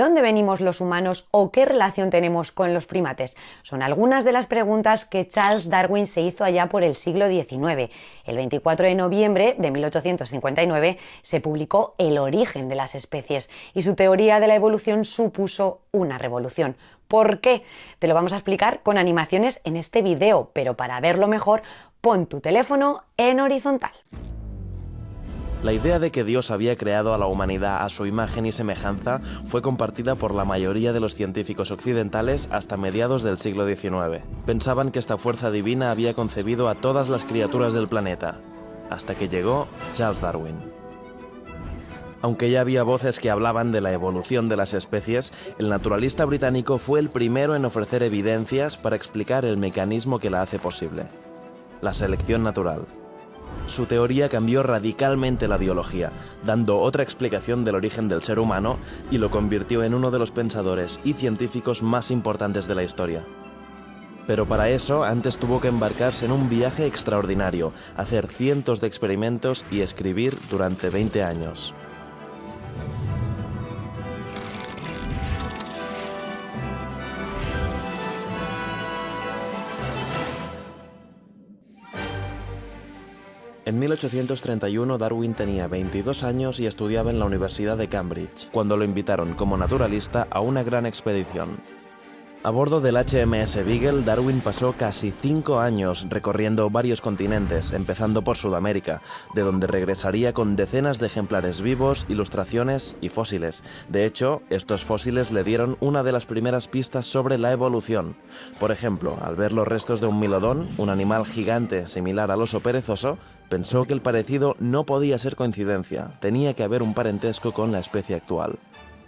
¿De dónde venimos los humanos o qué relación tenemos con los primates? Son algunas de las preguntas que Charles Darwin se hizo allá por el siglo XIX. El 24 de noviembre de 1859 se publicó El origen de las especies y su teoría de la evolución supuso una revolución. ¿Por qué? Te lo vamos a explicar con animaciones en este video, pero para verlo mejor, pon tu teléfono en horizontal. La idea de que Dios había creado a la humanidad a su imagen y semejanza fue compartida por la mayoría de los científicos occidentales hasta mediados del siglo XIX. Pensaban que esta fuerza divina había concebido a todas las criaturas del planeta, hasta que llegó Charles Darwin. Aunque ya había voces que hablaban de la evolución de las especies, el naturalista británico fue el primero en ofrecer evidencias para explicar el mecanismo que la hace posible: la selección natural. Su teoría cambió radicalmente la biología, dando otra explicación del origen del ser humano y lo convirtió en uno de los pensadores y científicos más importantes de la historia. Pero para eso antes tuvo que embarcarse en un viaje extraordinario, hacer cientos de experimentos y escribir durante 20 años. En 1831 Darwin tenía 22 años y estudiaba en la Universidad de Cambridge, cuando lo invitaron como naturalista a una gran expedición. A bordo del HMS Beagle, Darwin pasó casi 5 años recorriendo varios continentes, empezando por Sudamérica, de donde regresaría con decenas de ejemplares vivos, ilustraciones y fósiles. De hecho, estos fósiles le dieron una de las primeras pistas sobre la evolución. Por ejemplo, al ver los restos de un milodón, un animal gigante similar al oso perezoso, pensó que el parecido no podía ser coincidencia, tenía que haber un parentesco con la especie actual.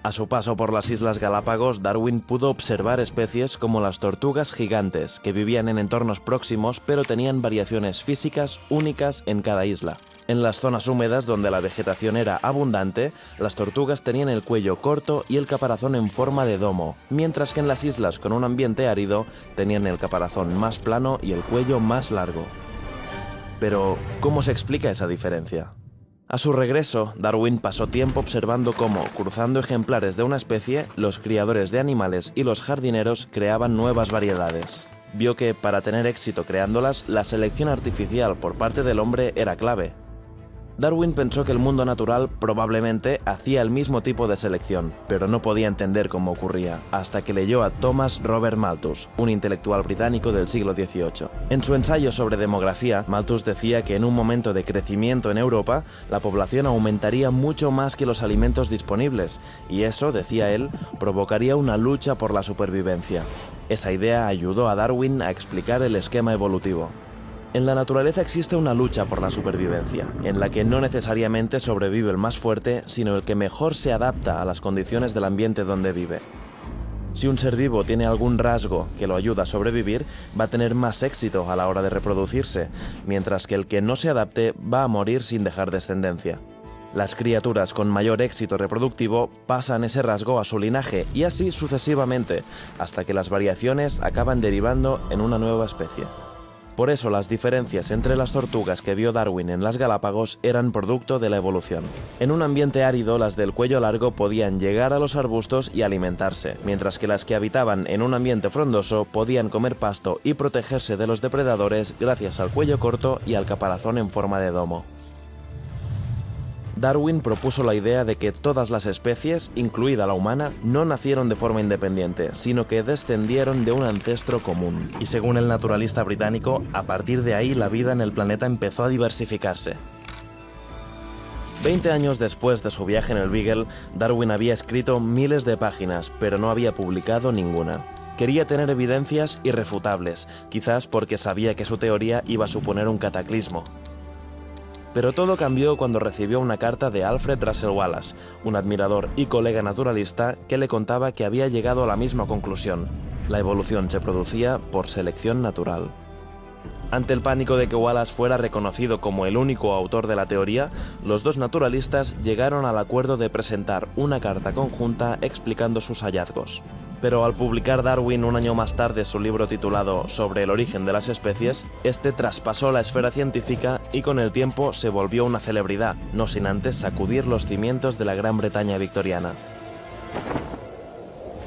A su paso por las Islas Galápagos, Darwin pudo observar especies como las tortugas gigantes, que vivían en entornos próximos pero tenían variaciones físicas únicas en cada isla. En las zonas húmedas donde la vegetación era abundante, las tortugas tenían el cuello corto y el caparazón en forma de domo, mientras que en las islas con un ambiente árido tenían el caparazón más plano y el cuello más largo. Pero, ¿cómo se explica esa diferencia? A su regreso, Darwin pasó tiempo observando cómo, cruzando ejemplares de una especie, los criadores de animales y los jardineros creaban nuevas variedades. Vio que, para tener éxito creándolas, la selección artificial por parte del hombre era clave. Darwin pensó que el mundo natural probablemente hacía el mismo tipo de selección, pero no podía entender cómo ocurría, hasta que leyó a Thomas Robert Malthus, un intelectual británico del siglo XVIII. En su ensayo sobre demografía, Malthus decía que en un momento de crecimiento en Europa, la población aumentaría mucho más que los alimentos disponibles, y eso, decía él, provocaría una lucha por la supervivencia. Esa idea ayudó a Darwin a explicar el esquema evolutivo. En la naturaleza existe una lucha por la supervivencia, en la que no necesariamente sobrevive el más fuerte, sino el que mejor se adapta a las condiciones del ambiente donde vive. Si un ser vivo tiene algún rasgo que lo ayuda a sobrevivir, va a tener más éxito a la hora de reproducirse, mientras que el que no se adapte va a morir sin dejar descendencia. Las criaturas con mayor éxito reproductivo pasan ese rasgo a su linaje y así sucesivamente, hasta que las variaciones acaban derivando en una nueva especie. Por eso las diferencias entre las tortugas que vio Darwin en las Galápagos eran producto de la evolución. En un ambiente árido, las del cuello largo podían llegar a los arbustos y alimentarse, mientras que las que habitaban en un ambiente frondoso podían comer pasto y protegerse de los depredadores gracias al cuello corto y al caparazón en forma de domo. Darwin propuso la idea de que todas las especies, incluida la humana, no nacieron de forma independiente, sino que descendieron de un ancestro común. Y según el naturalista británico, a partir de ahí la vida en el planeta empezó a diversificarse. 20 años después de su viaje en el Beagle, Darwin había escrito miles de páginas, pero no había publicado ninguna. Quería tener evidencias irrefutables, quizás porque sabía que su teoría iba a suponer un cataclismo. Pero todo cambió cuando recibió una carta de Alfred Russel Wallace, un admirador y colega naturalista que le contaba que había llegado a la misma conclusión: la evolución se producía por selección natural. Ante el pánico de que Wallace fuera reconocido como el único autor de la teoría, los dos naturalistas llegaron al acuerdo de presentar una carta conjunta explicando sus hallazgos. Pero al publicar Darwin un año más tarde su libro titulado Sobre el origen de las especies, este traspasó la esfera científica y con el tiempo se volvió una celebridad, no sin antes sacudir los cimientos de la Gran Bretaña victoriana.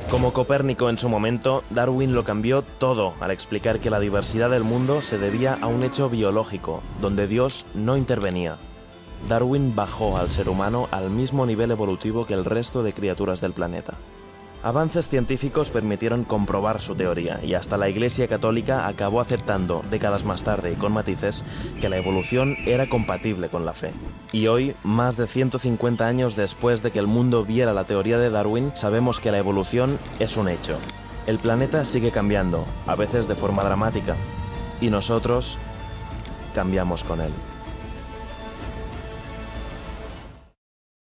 Como Copérnico en su momento, Darwin lo cambió todo al explicar que la diversidad del mundo se debía a un hecho biológico, donde Dios no intervenía. Darwin bajó al ser humano al mismo nivel evolutivo que el resto de criaturas del planeta. Avances científicos permitieron comprobar su teoría y hasta la Iglesia Católica acabó aceptando, décadas más tarde y con matices, que la evolución era compatible con la fe. Y hoy, más de 150 años después de que el mundo viera la teoría de Darwin, sabemos que la evolución es un hecho. El planeta sigue cambiando, a veces de forma dramática, y nosotros cambiamos con él.